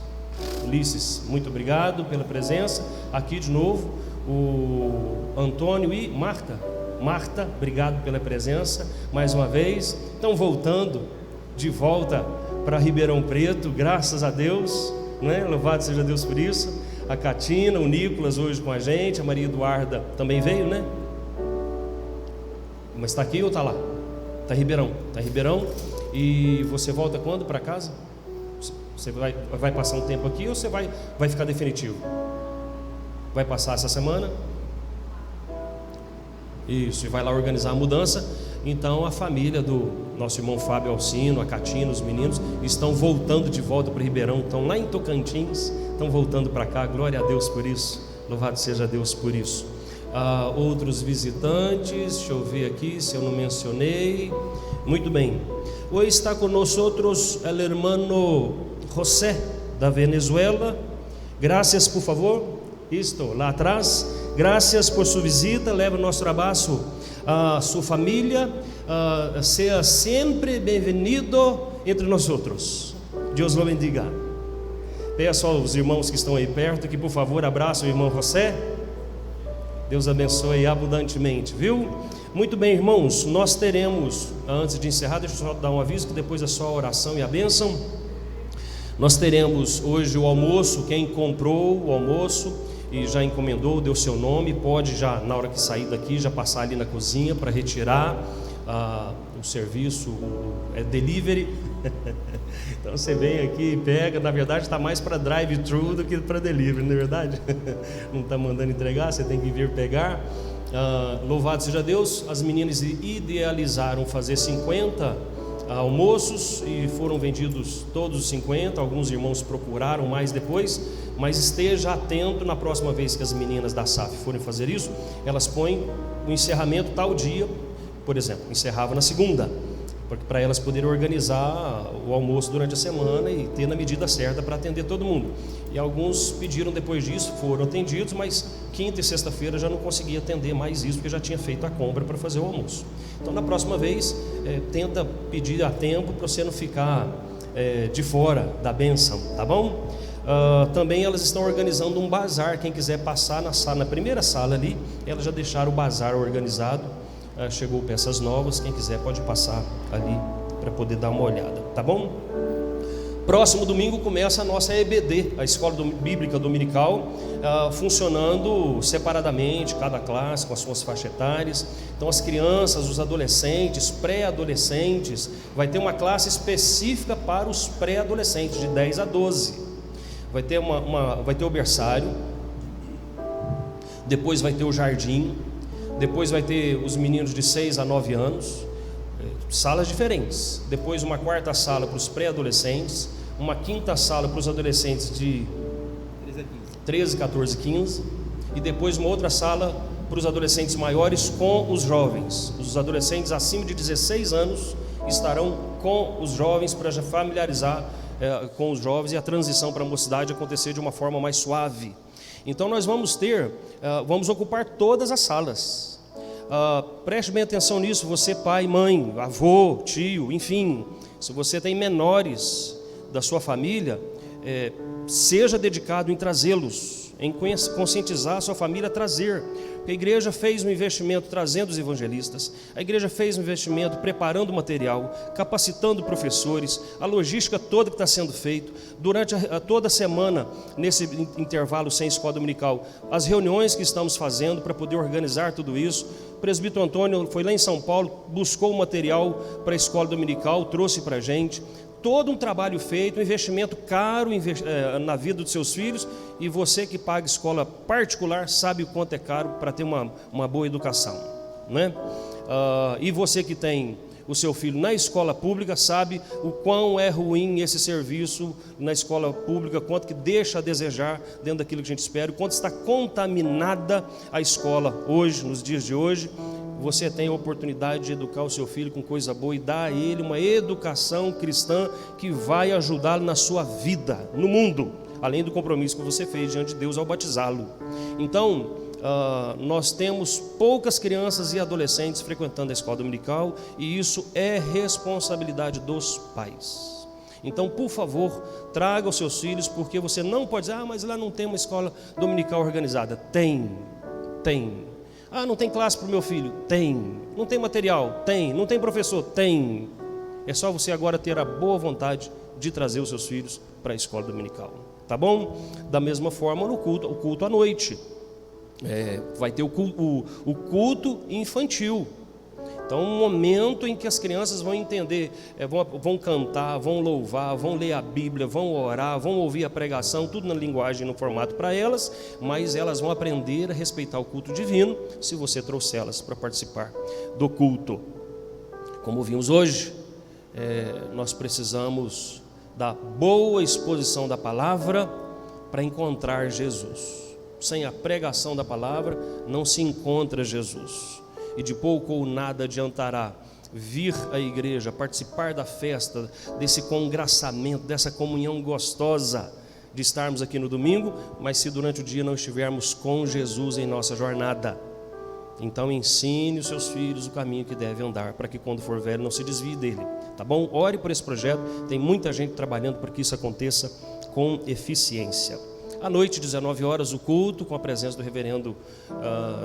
Ulisses, muito obrigado pela presença. Aqui de novo, o Antônio e Marta. Marta, obrigado pela presença mais uma vez. Estão voltando de volta para Ribeirão Preto, graças a Deus, né? Louvado seja Deus por isso. A Catina, o Nicolas hoje com a gente, a Maria Eduarda também veio, né? Mas está aqui ou está lá? Está em Ribeirão, está em Ribeirão. E você volta quando para casa? Você vai passar um tempo aqui ou você vai ficar definitivo? Vai passar essa semana? Isso, e vai lá organizar a mudança. Então a família do nosso irmão Fábio Alcino, a Catina, os meninos estão voltando de volta para Ribeirão, estão lá em Tocantins, estão voltando para cá. Glória a Deus por isso, louvado seja Deus por isso. Outros visitantes, deixa eu ver aqui se eu não mencionei. Muito bem, hoje está conosco o hermano José da Venezuela. Graças, por favor, isto lá atrás. Graças por sua visita, leva nosso abraço a sua família, seja sempre bem-vindo entre nós outros. Deus o bendiga. Peço aos irmãos que estão aí perto que por favor abraçem o irmão José. Deus abençoe abundantemente, viu? Muito bem, irmãos, nós teremos, antes de encerrar, deixa eu só dar um aviso que depois é só a oração e a bênção. Nós teremos hoje o almoço. Quem comprou o almoço e já encomendou, deu seu nome, pode já, na hora que sair daqui, já passar ali na cozinha para retirar o serviço, é delivery. Então você vem aqui e pega. Na verdade está mais para drive-thru do que para delivery, não é verdade? Não está mandando entregar, você tem que vir pegar. Louvado seja Deus. As meninas idealizaram fazer 50 almoços e foram vendidos todos os 50. Alguns irmãos procuraram mais depois, mas esteja atento na próxima vez que as meninas da SAF forem fazer isso, elas põem o encerramento tal dia. Por exemplo, encerrava na segunda, para elas poderem organizar o almoço durante a semana e ter na medida certa para atender todo mundo. E alguns pediram depois disso, foram atendidos, mas quinta e sexta-feira já não conseguia atender mais isso, porque já tinha feito a compra para fazer o almoço. Então na próxima vez, tenta pedir a tempo para você não ficar de fora da bênção, tá bom? Também elas estão organizando um bazar. Quem quiser passar na primeira sala ali, elas já deixaram o bazar organizado. Chegou peças novas, quem quiser pode passar ali para poder dar uma olhada, tá bom? Próximo domingo começa a nossa EBD, a Escola Bíblica Dominical, funcionando separadamente, cada classe com as suas faixas etárias. Então as crianças, os adolescentes, pré-adolescentes, vai ter uma classe específica para os pré-adolescentes de 10 a 12. Vai ter vai ter o berçário, depois vai ter o jardim, depois vai ter os meninos de 6 a 9 anos, salas diferentes. Depois uma quarta sala para os pré-adolescentes, uma quinta sala para os adolescentes de 13, 14, 15, e depois uma outra sala para os adolescentes maiores com os jovens. Os adolescentes acima de 16 anos estarão com os jovens para já familiarizar com os jovens e a transição para a mocidade acontecer de uma forma mais suave. Então nós vamos ocupar todas as salas. Preste bem atenção nisso, você pai, mãe, avô, tio, enfim, se você tem menores da sua família, seja dedicado em trazê-los, em conscientizar a sua família a trazer. Porque a igreja fez um investimento trazendo os evangelistas, a igreja fez um investimento preparando o material, capacitando professores, a logística toda que está sendo feita durante toda a semana, nesse intervalo sem escola dominical, as reuniões que estamos fazendo para poder organizar tudo isso. O presbítero Antônio foi lá em São Paulo, buscou o material para a escola dominical, trouxe para a gente. Todo um trabalho feito, um investimento caro na vida dos seus filhos, e você que paga escola particular sabe o quanto é caro para ter uma boa educação, né? E você que tem o seu filho na escola pública sabe o quão é ruim esse serviço na escola pública, quanto que deixa a desejar dentro daquilo que a gente espera, o quanto está contaminada a escola hoje, nos dias de hoje. Você tem a oportunidade de educar o seu filho com coisa boa e dar a ele uma educação cristã que vai ajudá-lo na sua vida, no mundo, além do compromisso que você fez diante de Deus ao batizá-lo. Então, nós temos poucas crianças e adolescentes frequentando a escola dominical, e isso é responsabilidade dos pais. Então, por favor, traga os seus filhos, porque você não pode dizer, mas lá não tem uma escola dominical organizada. Tem. Não tem classe para o meu filho? Tem. Não tem material? Tem. Não tem professor? Tem. É só você agora ter a boa vontade de trazer os seus filhos para a escola dominical, tá bom? Da mesma forma o culto à noite, vai ter o culto infantil. Então, um momento em que as crianças vão entender, vão cantar, vão louvar, vão ler a Bíblia, vão orar, vão ouvir a pregação, tudo na linguagem, no formato para elas, mas elas vão aprender a respeitar o culto divino, se você trouxer elas para participar do culto. Como vimos hoje, nós precisamos da boa exposição da palavra para encontrar Jesus. Sem a pregação da palavra não se encontra Jesus. E de pouco ou nada adiantará vir à igreja, participar da festa, desse congraçamento, dessa comunhão gostosa de estarmos aqui no domingo, mas se durante o dia não estivermos com Jesus em nossa jornada. Então ensine os seus filhos o caminho que devem andar, para que quando for velho não se desvie dele, tá bom? Ore por esse projeto, tem muita gente trabalhando para que isso aconteça com eficiência. À noite, 19 horas, o culto com a presença do reverendo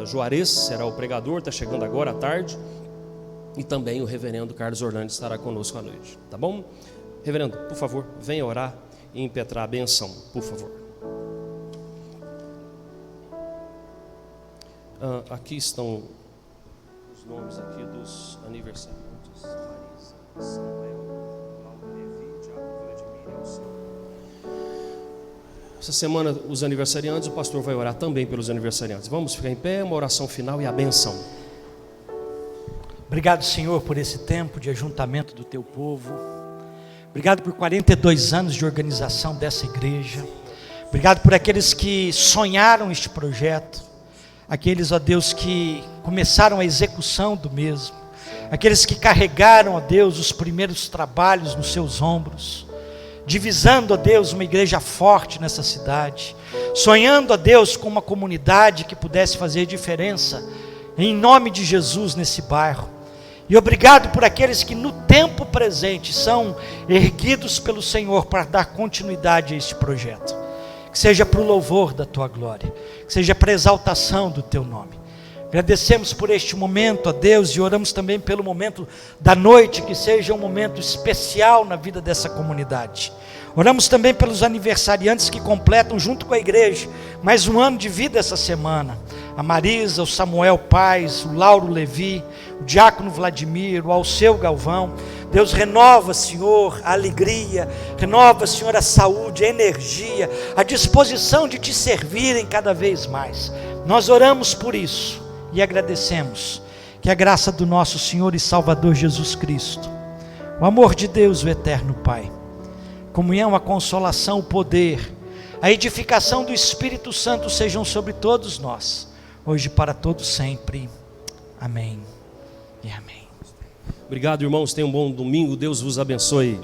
Juarez, será o pregador, está chegando agora à tarde, e também o reverendo Carlos Orlando estará conosco à noite, tá bom? Reverendo, por favor, venha orar e impetrar a benção, por favor. Aqui estão os nomes aqui dos aniversariantes: Marisa, Samuel, Lauro Levi, Tiago Vladimir e Alceu. Essa semana os aniversariantes, o pastor vai orar também pelos aniversariantes. Vamos ficar em pé, uma oração final e a benção. Obrigado, Senhor, por esse tempo de ajuntamento do teu povo. Obrigado por 42 anos de organização dessa igreja. Obrigado por aqueles que sonharam este projeto, aqueles, ó Deus, que começaram a execução do mesmo, aqueles que carregaram, ó Deus, os primeiros trabalhos nos seus ombros, divisando, ó Deus, uma igreja forte nessa cidade, sonhando, ó Deus, com uma comunidade que pudesse fazer diferença, em nome de Jesus, nesse bairro. E obrigado por aqueles que no tempo presente são erguidos pelo Senhor para dar continuidade a este projeto. Que seja para o louvor da tua glória, que seja para a exaltação do teu nome. Agradecemos por este momento, ó Deus, e oramos também pelo momento da noite, que seja um momento especial na vida dessa comunidade. Oramos também pelos aniversariantes que completam junto com a igreja mais um ano de vida essa semana. A Marisa, o Samuel Paz, o Lauro Levi, o Diácono Vladimir, o Alceu Galvão. Deus, renova, Senhor, a alegria, renova, Senhor, a saúde, a energia, a disposição de te servirem cada vez mais. Nós oramos por isso e agradecemos. Que a graça do nosso Senhor e Salvador Jesus Cristo, o amor de Deus, o eterno Pai, comunhão, a consolação, o poder, a edificação do Espírito Santo sejam sobre todos nós, hoje e para todos sempre. Amém e amém. Obrigado, irmãos, tenham um bom domingo, Deus vos abençoe.